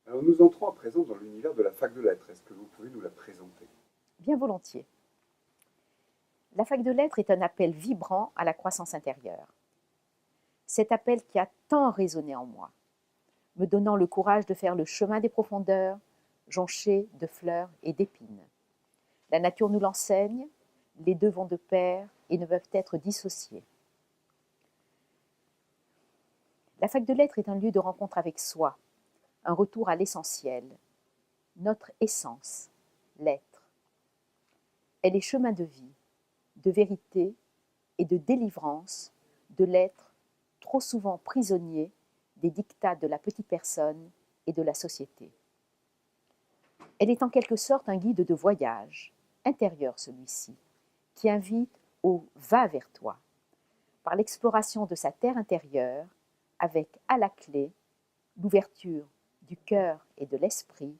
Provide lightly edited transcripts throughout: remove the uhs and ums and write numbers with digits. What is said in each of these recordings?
Alors nous entrons à présent dans l'univers de la fac de lettres. Est-ce que vous pouvez nous la présenter? Bien volontiers. La fac de lettres est un appel vibrant à la croissance intérieure. Cet appel qui a tant résonné en moi, me donnant le courage de faire le chemin des profondeurs, jonché de fleurs et d'épines. La nature nous l'enseigne, les deux vont de pair et ne peuvent être dissociés. La fac de lettres est un lieu de rencontre avec soi, un retour à l'essentiel, notre essence, l'être. Elle est chemin de vie, de vérité et de délivrance de l'être trop souvent prisonnier des dictats de la petite personne et de la société. Elle est en quelque sorte un guide de voyage, intérieur celui-ci, qui invite au « va vers toi », par l'exploration de sa terre intérieure, avec à la clé l'ouverture du cœur et de l'esprit,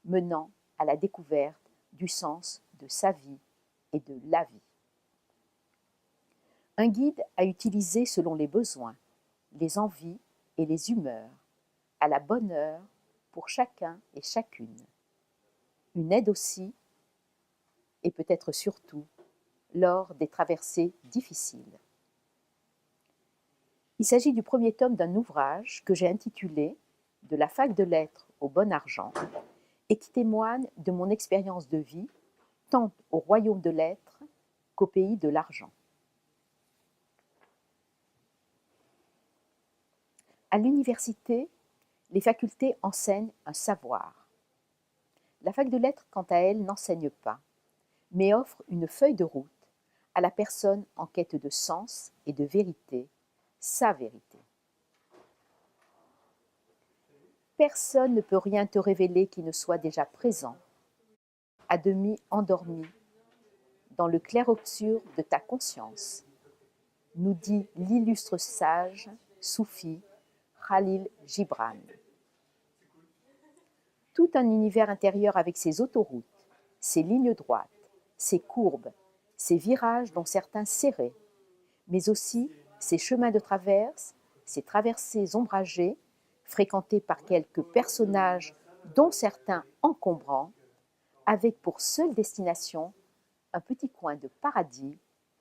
menant à la découverte du sens de sa vie et de la vie. Un guide à utiliser selon les besoins, les envies et les humeurs, à la bonne heure pour chacun et chacune. Une aide aussi, et peut-être surtout, lors des traversées difficiles. Il s'agit du premier tome d'un ouvrage que j'ai intitulé « De la fac de lettres au bon argent » et qui témoigne de mon expérience de vie, tant au royaume de lettres qu'au pays de l'argent. À l'université, les facultés enseignent un savoir. La fac de lettres, quant à elle, n'enseigne pas, mais offre une feuille de route à la personne en quête de sens et de vérité, sa vérité. Personne ne peut rien te révéler qui ne soit déjà présent, à demi endormi, dans le clair-obscur de ta conscience, nous dit l'illustre sage soufi Khalil Gibran. Tout un univers intérieur avec ses autoroutes, ses lignes droites, ses courbes, ses virages dont certains serrés, mais aussi ses chemins de traverse, ses traversées ombragées, fréquentées par quelques personnages dont certains encombrants, avec pour seule destination un petit coin de paradis,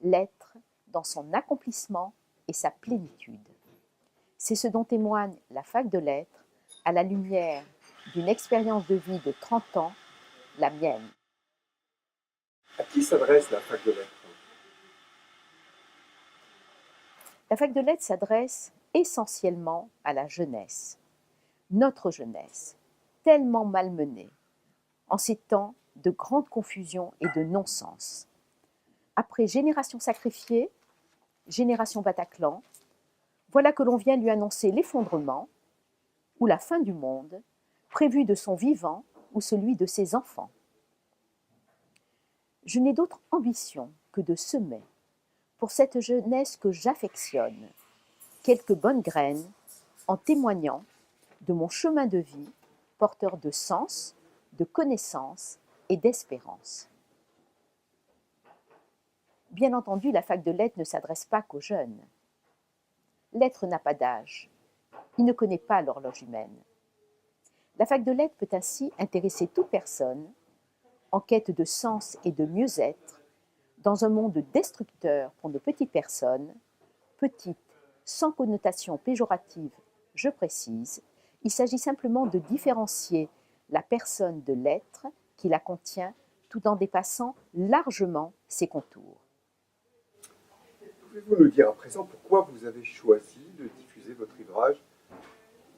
l'être dans son accomplissement et sa plénitude. C'est ce dont témoigne la fac de lettres à la lumière d'une expérience de vie de 30 ans, la mienne. À qui s'adresse la fac de lettres? La fac de lettres s'adresse essentiellement à la jeunesse, notre jeunesse, tellement malmenée, en ces temps de grande confusion et de non-sens. Après Génération sacrifiée, Génération Bataclan, voilà que l'on vient lui annoncer l'effondrement ou la fin du monde, prévu de son vivant ou celui de ses enfants. Je n'ai d'autre ambition que de semer, pour cette jeunesse que j'affectionne, quelques bonnes graines en témoignant de mon chemin de vie porteur de sens, de connaissance et d'espérance. Bien entendu, la fac de lettres ne s'adresse pas qu'aux jeunes. L'être n'a pas d'âge, il ne connaît pas l'horloge humaine. La fac de lettres peut ainsi intéresser toute personne en quête de sens et de mieux-être dans un monde destructeur pour nos petites personnes, petites sans connotation péjorative, je précise, il s'agit simplement de différencier la personne de l'être qui la contient tout en dépassant largement ses contours. Pouvez-vous nous dire à présent pourquoi vous avez choisi de diffuser votre ouvrage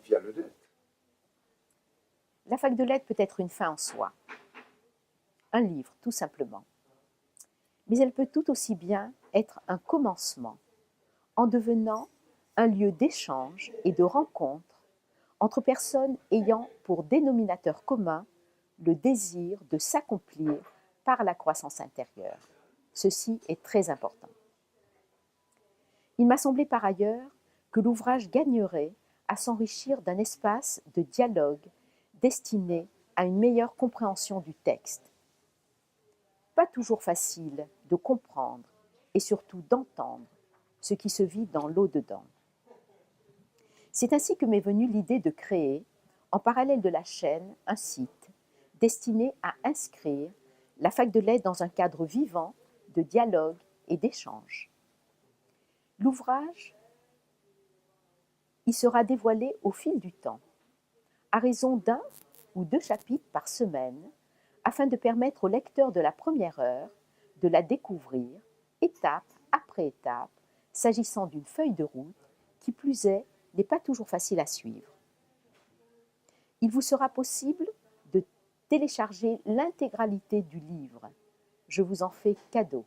via le net? La fac de lettres peut être une fin en soi, un livre tout simplement, mais elle peut tout aussi bien être un commencement, en devenant un lieu d'échange et de rencontre entre personnes ayant pour dénominateur commun le désir de s'accomplir par la croissance intérieure. Ceci est très important. Il m'a semblé par ailleurs que l'ouvrage gagnerait à s'enrichir d'un espace de dialogue destiné à une meilleure compréhension du texte. Pas toujours facile de comprendre et surtout d'entendre ce qui se vit dans l'au-dedans. C'est ainsi que m'est venue l'idée de créer, En parallèle de la chaîne, un site destiné à inscrire la fac de lettres dans un cadre vivant de dialogue et d'échange. L'ouvrage y sera dévoilé au fil du temps, à raison d'un ou deux chapitres par semaine, afin de permettre au lecteur de la première heure de la découvrir, étape après étape, s'agissant d'une feuille de route qui plus est, n'est pas toujours facile à suivre. Il vous sera possible de télécharger l'intégralité du livre. Je vous en fais cadeau.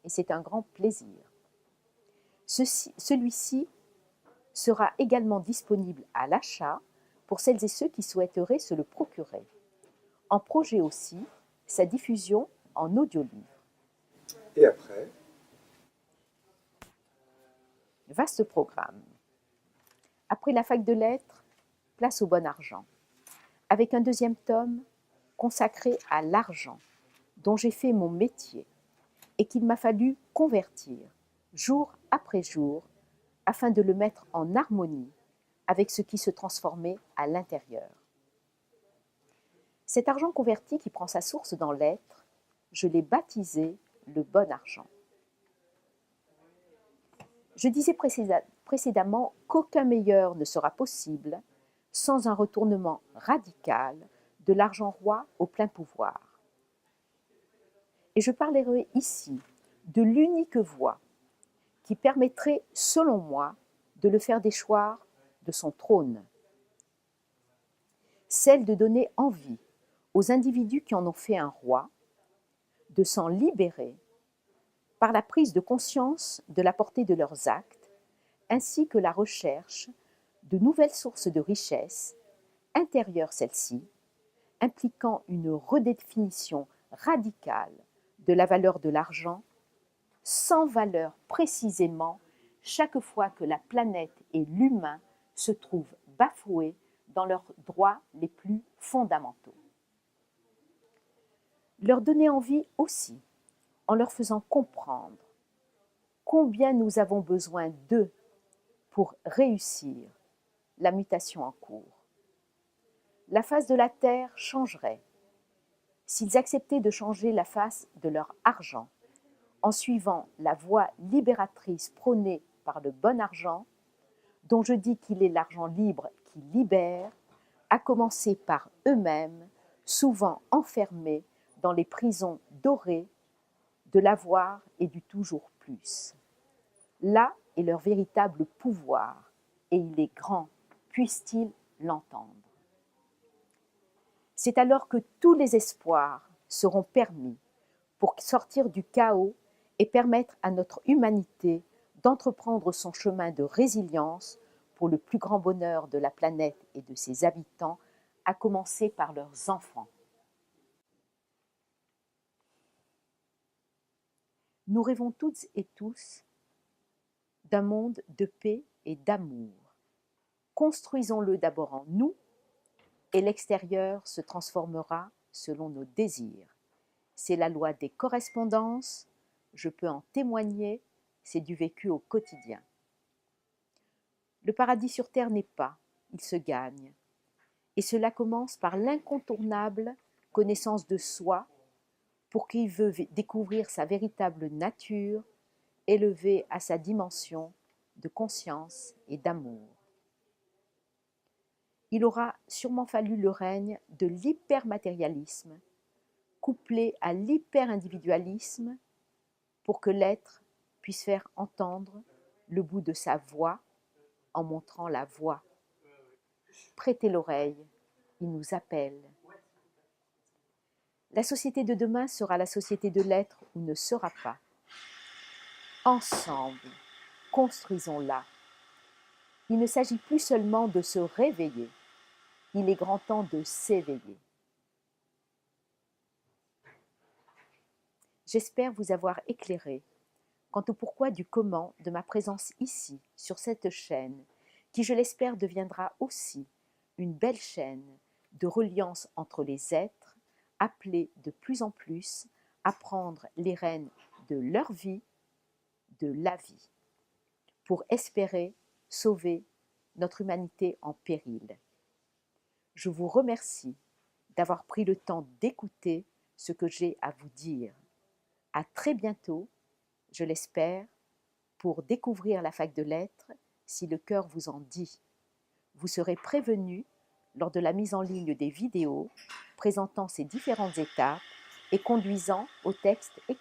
Et c'est un grand plaisir. Celui-ci sera également disponible à l'achat pour celles et ceux qui souhaiteraient se le procurer. En projet aussi, sa diffusion en audiolivre. Et après? Vaste programme. Après la fac de lettres, place au bon argent, avec un deuxième tome consacré à l'argent, dont j'ai fait mon métier et qu'il m'a fallu convertir jour après jour afin de le mettre en harmonie avec ce qui se transformait à l'intérieur. Cet argent converti qui prend sa source dans l'être, je l'ai baptisé le bon argent. Je disais précédemment qu'aucun meilleur ne sera possible sans un retournement radical de l'argent roi au plein pouvoir. Et je parlerai ici de l'unique voie qui permettrait, selon moi, de le faire déchoir de son trône. Celle de donner envie aux individus qui en ont fait un roi de s'en libérer par la prise de conscience de la portée de leurs actes, ainsi que la recherche de nouvelles sources de richesse, intérieures celles-ci, impliquant une redéfinition radicale de la valeur de l'argent, sans valeur précisément chaque fois que la planète et l'humain se trouvent bafoués dans leurs droits les plus fondamentaux. Leur donner envie aussi, en leur faisant comprendre combien nous avons besoin d'eux pour réussir la mutation en cours. La face de la Terre changerait s'ils acceptaient de changer la face de leur argent en suivant la voie libératrice prônée par le bon argent, dont je dis qu'il est l'argent libre qui libère, à commencer par eux-mêmes, souvent enfermés dans les prisons dorées de l'avoir et du toujours plus. Là est leur véritable pouvoir, et il est grand, puissent-ils l'entendre. C'est alors que tous les espoirs seront permis pour sortir du chaos et permettre à notre humanité d'entreprendre son chemin de résilience pour le plus grand bonheur de la planète et de ses habitants, à commencer par leurs enfants. Nous rêvons toutes et tous d'un monde de paix et d'amour. Construisons-le d'abord en nous, et l'extérieur se transformera selon nos désirs. C'est la loi des correspondances, je peux en témoigner, c'est du vécu au quotidien. Le paradis sur terre n'est pas, il se gagne. Et cela commence par l'incontournable connaissance de soi, pour qui veut découvrir sa véritable nature, élevée à sa dimension de conscience et d'amour. Il aura sûrement fallu le règne de l'hypermatérialisme, couplé à l'hyper-individualisme, pour que l'être puisse faire entendre le bout de sa voix en montrant la voie. Prêtez l'oreille, il nous appelle. La société de demain sera la société de l'être ou ne sera pas. Ensemble, construisons-la. Il ne s'agit plus seulement de se réveiller, il est grand temps de s'éveiller. J'espère vous avoir éclairé quant au pourquoi du comment de ma présence ici, sur cette chaîne, qui je l'espère deviendra aussi une belle chaîne de reliance entre les êtres, appelés de plus en plus à prendre les rênes de leur vie, de la vie, pour espérer sauver notre humanité en péril. Je vous remercie d'avoir pris le temps d'écouter ce que j'ai à vous dire. À très bientôt, je l'espère, pour découvrir la fac de lettres si le cœur vous en dit. Vous serez prévenus lors de la mise en ligne des vidéos présentant ces différentes étapes et conduisant au texte écrit.